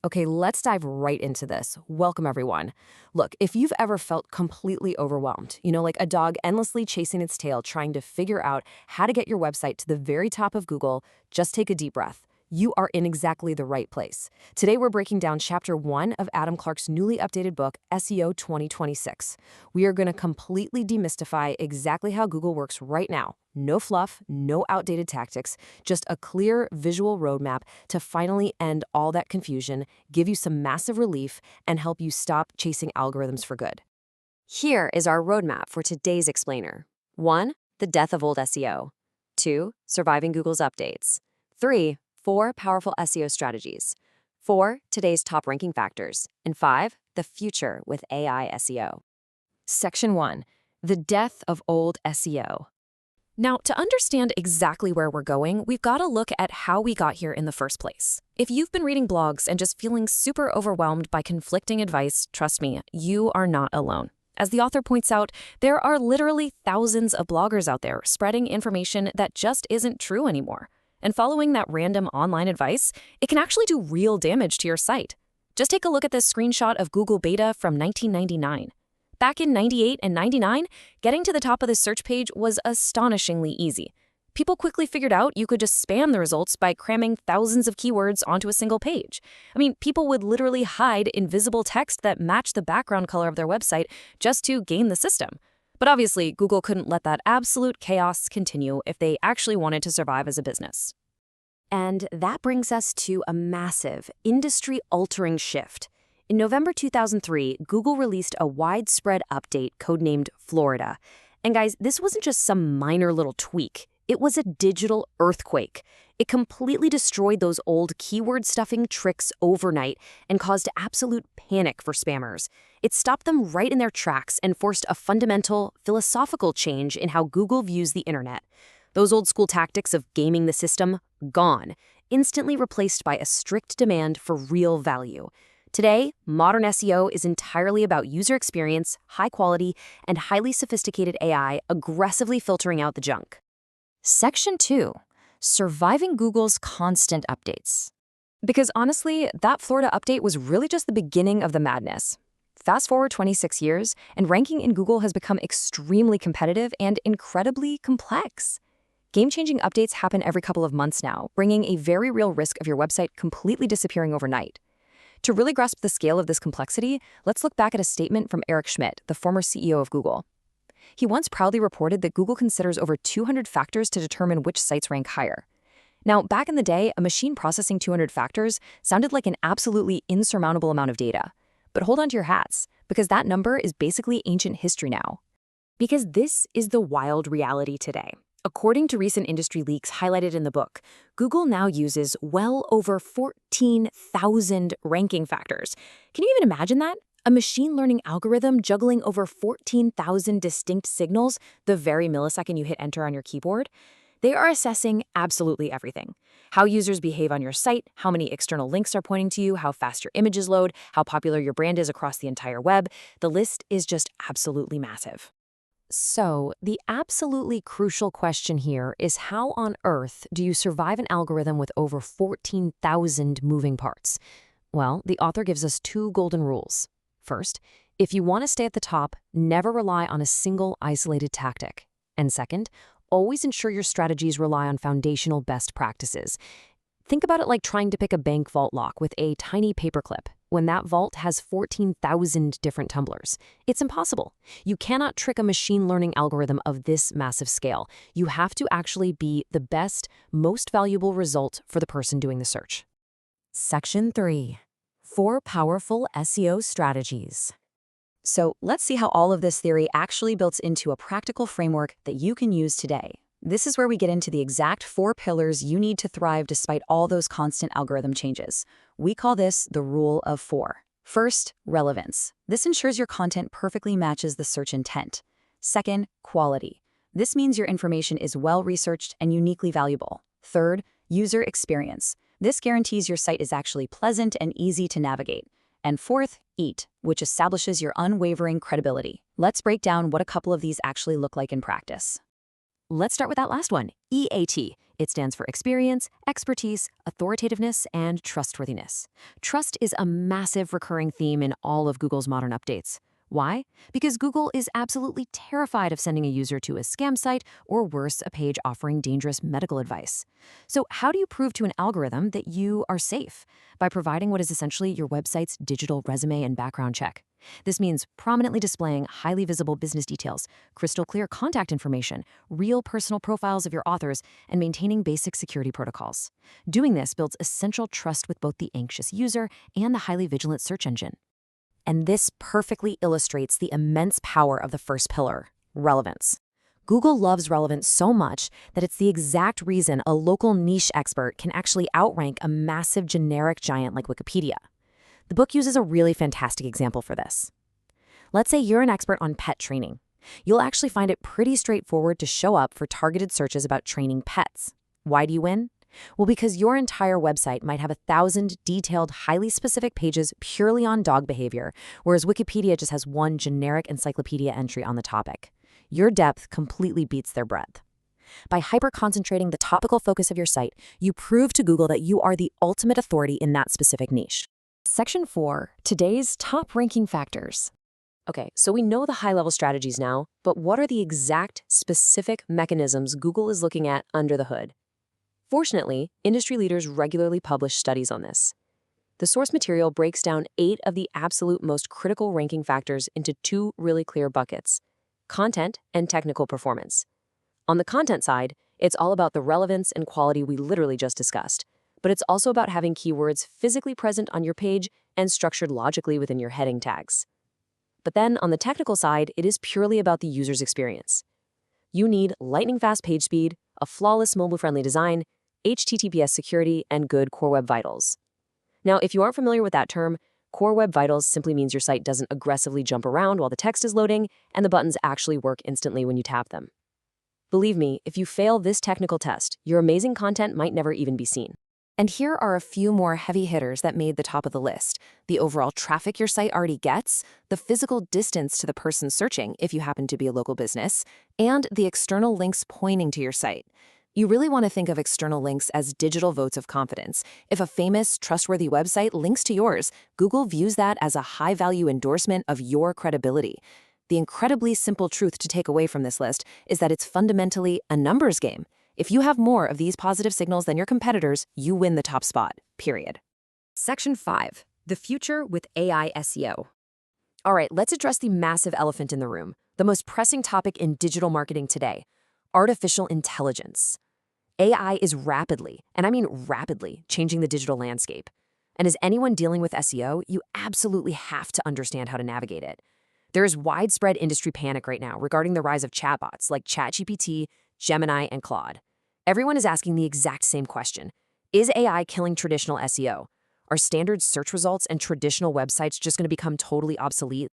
Okay, let's dive right into this. Welcome, everyone. Look, if you've ever felt completely overwhelmed, like a dog endlessly chasing its tail trying to figure out how to get your website to the very top of Google, just take a deep breath. You are in exactly the right place. Today, we're breaking down Chapter 1 of Adam Clarke's newly updated book, SEO 2026. We are going to completely demystify exactly how Google works right now. No fluff, no outdated tactics, just a clear visual roadmap to finally end all that confusion, give you some massive relief, and help you stop chasing algorithms for good. Here is our roadmap for today's explainer. 1. The death of old SEO. 2. Surviving Google's updates. 3. 4 powerful SEO strategies. 4. Today's top ranking factors. And 5. The future with AI SEO. Section 1. The death of old SEO. Now, to understand exactly where we're going, we've got to look at how we got here in the first place. If you've been reading blogs and just feeling super overwhelmed by conflicting advice, trust me, you are not alone. As the author points out, there are literally thousands of bloggers out there spreading information that just isn't true anymore. And following that random online advice, it can actually do real damage to your site. Just take a look at this screenshot of Google Beta from 1999. Back in 98 and 99, getting to the top of the search page was astonishingly easy. People quickly figured out you could just spam the results by cramming thousands of keywords onto a single page. People would literally hide invisible text that matched the background color of their website just to game the system. But obviously, Google couldn't let that absolute chaos continue if they actually wanted to survive as a business. And that brings us to a massive, industry-altering shift. In November 2003, Google released a widespread update codenamed Florida. And guys, this wasn't just some minor little tweak. It was a digital earthquake. It completely destroyed those old keyword stuffing tricks overnight and caused absolute panic for spammers. It stopped them right in their tracks and forced a fundamental, philosophical change in how Google views the internet. Those old school tactics of gaming the system, gone, instantly replaced by a strict demand for real value. Today, modern SEO is entirely about user experience, high quality, and highly sophisticated AI aggressively filtering out the junk. Section 2. Surviving Google's constant updates. Because honestly, that Florida update was really just the beginning of the madness. Fast forward 26 years, and ranking in Google has become extremely competitive and incredibly complex. Game-changing updates happen every couple of months now, bringing a very real risk of your website completely disappearing overnight. To really grasp the scale of this complexity, let's look back at a statement from Eric Schmidt, the former CEO of Google. He once proudly reported that Google considers over 200 factors to determine which sites rank higher. Now, back in the day, a machine processing 200 factors sounded like an absolutely insurmountable amount of data. But hold on to your hats, because that number is basically ancient history now. Because this is the wild reality today. According to recent industry leaks highlighted in the book, Google now uses well over 14,000 ranking factors. Can you even imagine that? A machine learning algorithm juggling over 14,000 distinct signals the very millisecond you hit enter on your keyboard? They are assessing absolutely everything. How users behave on your site, how many external links are pointing to you, how fast your images load, how popular your brand is across the entire web. The list is just absolutely massive. So, the absolutely crucial question here is how on earth do you survive an algorithm with over 14,000 moving parts? Well, the author gives us 2 golden rules. First, if you want to stay at the top, never rely on a single isolated tactic. And second, always ensure your strategies rely on foundational best practices. Think about it like trying to pick a bank vault lock with a tiny paperclip when that vault has 14,000 different tumblers. It's impossible. You cannot trick a machine learning algorithm of this massive scale. You have to actually be the best, most valuable result for the person doing the search. Section 3. 4 powerful SEO strategies. So let's see how all of this theory actually builds into a practical framework that you can use today. This is where we get into the exact 4 pillars you need to thrive despite all those constant algorithm changes. We call this the rule of 4. First, relevance. This ensures your content perfectly matches the search intent. Second, quality. This means your information is well-researched and uniquely valuable. Third, user experience. This guarantees your site is actually pleasant and easy to navigate. And fourth, EAT, which establishes your unwavering credibility. Let's break down what a couple of these actually look like in practice. Let's start with that last one, EAT. It stands for experience, expertise, authoritativeness, and trustworthiness. Trust is a massive recurring theme in all of Google's modern updates. Why? Because Google is absolutely terrified of sending a user to a scam site or worse, a page offering dangerous medical advice. So how do you prove to an algorithm that you are safe? By providing what is essentially your website's digital resume and background check. This means prominently displaying highly visible business details, crystal clear contact information, real personal profiles of your authors, and maintaining basic security protocols. Doing this builds essential trust with both the anxious user and the highly vigilant search engine. And this perfectly illustrates the immense power of the first pillar, relevance. Google loves relevance so much that it's the exact reason a local niche expert can actually outrank a massive generic giant like Wikipedia. The book uses a really fantastic example for this. Let's say you're an expert on pet training. You'll actually find it pretty straightforward to show up for targeted searches about training pets. Why do you win? Well, because your entire website might have 1,000 detailed, highly specific pages purely on dog behavior, whereas Wikipedia just has one generic encyclopedia entry on the topic. Your depth completely beats their breadth. By hyper-concentrating the topical focus of your site, you prove to Google that you are the ultimate authority in that specific niche. Section 4, today's top ranking factors. Okay, so we know the high-level strategies now, but what are the exact, specific mechanisms Google is looking at under the hood? Fortunately, industry leaders regularly publish studies on this. The source material breaks down 8 of the absolute most critical ranking factors into 2 really clear buckets: content and technical performance. On the content side, it's all about the relevance and quality we literally just discussed, but it's also about having keywords physically present on your page and structured logically within your heading tags. But then on the technical side, it is purely about the user's experience. You need lightning-fast page speed, a flawless mobile-friendly design, HTTPS security, and good Core Web Vitals. Now, if you aren't familiar with that term, Core Web Vitals simply means your site doesn't aggressively jump around while the text is loading, and the buttons actually work instantly when you tap them. Believe me, if you fail this technical test, your amazing content might never even be seen. And here are a few more heavy hitters that made the top of the list: the overall traffic your site already gets, the physical distance to the person searching if you happen to be a local business, and the external links pointing to your site. You really want to think of external links as digital votes of confidence. If a famous, trustworthy website links to yours, Google views that as a high-value endorsement of your credibility. The incredibly simple truth to take away from this list is that it's fundamentally a numbers game. If you have more of these positive signals than your competitors, you win the top spot, period. Section 5, the future with AI SEO. All right, let's address the massive elephant in the room, the most pressing topic in digital marketing today: artificial intelligence. AI is rapidly, and I mean rapidly, changing the digital landscape. And as anyone dealing with SEO, you absolutely have to understand how to navigate it. There is widespread industry panic right now regarding the rise of chatbots like ChatGPT, Gemini, and Claude. Everyone is asking the exact same question: is AI killing traditional SEO? Are standard search results and traditional websites just going to become totally obsolete?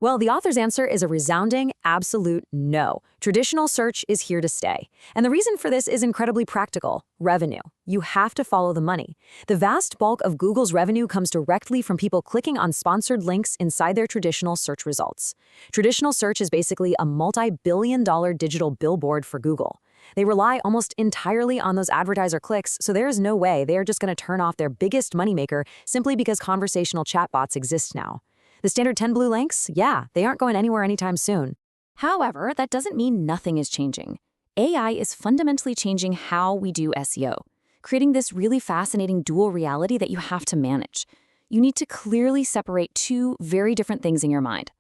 Well, the author's answer is a resounding, absolute no. Traditional search is here to stay. And the reason for this is incredibly practical: revenue. You have to follow the money. The vast bulk of Google's revenue comes directly from people clicking on sponsored links inside their traditional search results. Traditional search is basically a multi-billion-dollar digital billboard for Google. They rely almost entirely on those advertiser clicks, so there is no way they are just going to turn off their biggest moneymaker simply because conversational chatbots exist now. The standard 10 blue links, yeah, they aren't going anywhere anytime soon. However, that doesn't mean nothing is changing. AI is fundamentally changing how we do SEO, creating this really fascinating dual reality that you have to manage. You need to clearly separate 2 very different things in your mind.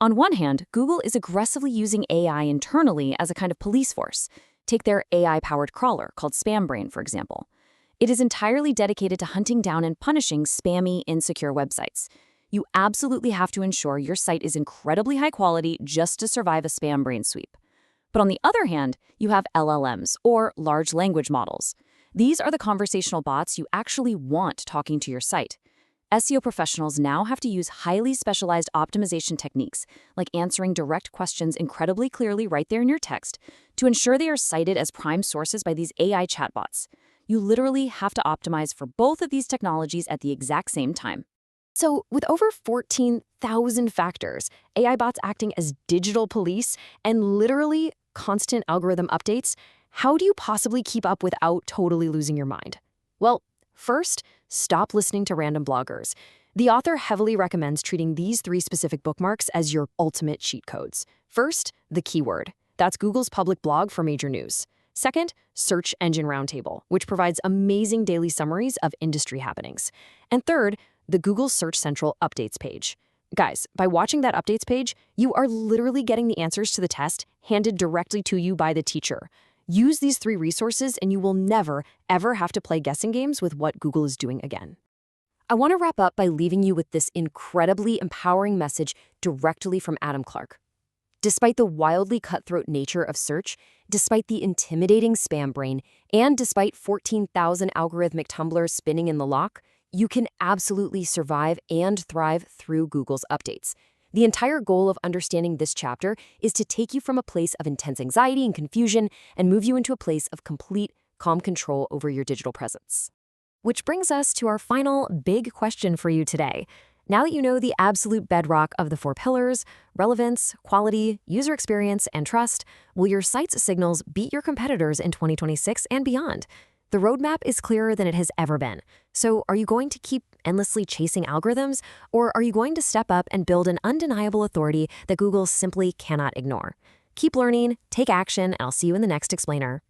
On one hand, Google is aggressively using AI internally as a kind of police force. Take their AI-powered crawler called SpamBrain, for example. It is entirely dedicated to hunting down and punishing spammy, insecure websites. You absolutely have to ensure your site is incredibly high quality just to survive a SpamBrain sweep. But on the other hand, you have LLMs, or large language models. These are the conversational bots you actually want talking to your site. SEO professionals now have to use highly specialized optimization techniques, like answering direct questions incredibly clearly right there in your text, to ensure they are cited as prime sources by these AI chatbots. You literally have to optimize for both of these technologies at the exact same time. So, with over 14,000 factors, AI bots acting as digital police, and literally constant algorithm updates, How do you possibly keep up without totally losing your mind? Well, first, stop listening to random bloggers. The author heavily recommends treating these 3 specific bookmarks as your ultimate cheat codes. First, the keyword. That's Google's public blog for major news. Second, Search Engine Roundtable, which provides amazing daily summaries of industry happenings. And third, the Google Search Central Updates page. Guys, by watching that updates page, you are literally getting the answers to the test handed directly to you by the teacher. Use these 3 resources and you will never, ever have to play guessing games with what Google is doing again. I want to wrap up by leaving you with this incredibly empowering message directly from Adam Clarke. Despite the wildly cutthroat nature of search, despite the intimidating spam brain, and despite 14,000 algorithmic tumblers spinning in the lock, you can absolutely survive and thrive through Google's updates. The entire goal of understanding this chapter is to take you from a place of intense anxiety and confusion and move you into a place of complete, calm control over your digital presence. Which brings us to our final big question for you today. Now that you know the absolute bedrock of the 4 pillars, relevance, quality, user experience, and trust, will your site's signals beat your competitors in 2026 and beyond? The roadmap is clearer than it has ever been. So are you going to keep endlessly chasing algorithms, or are you going to step up and build an undeniable authority that Google simply cannot ignore? Keep learning, take action, and I'll see you in the next explainer.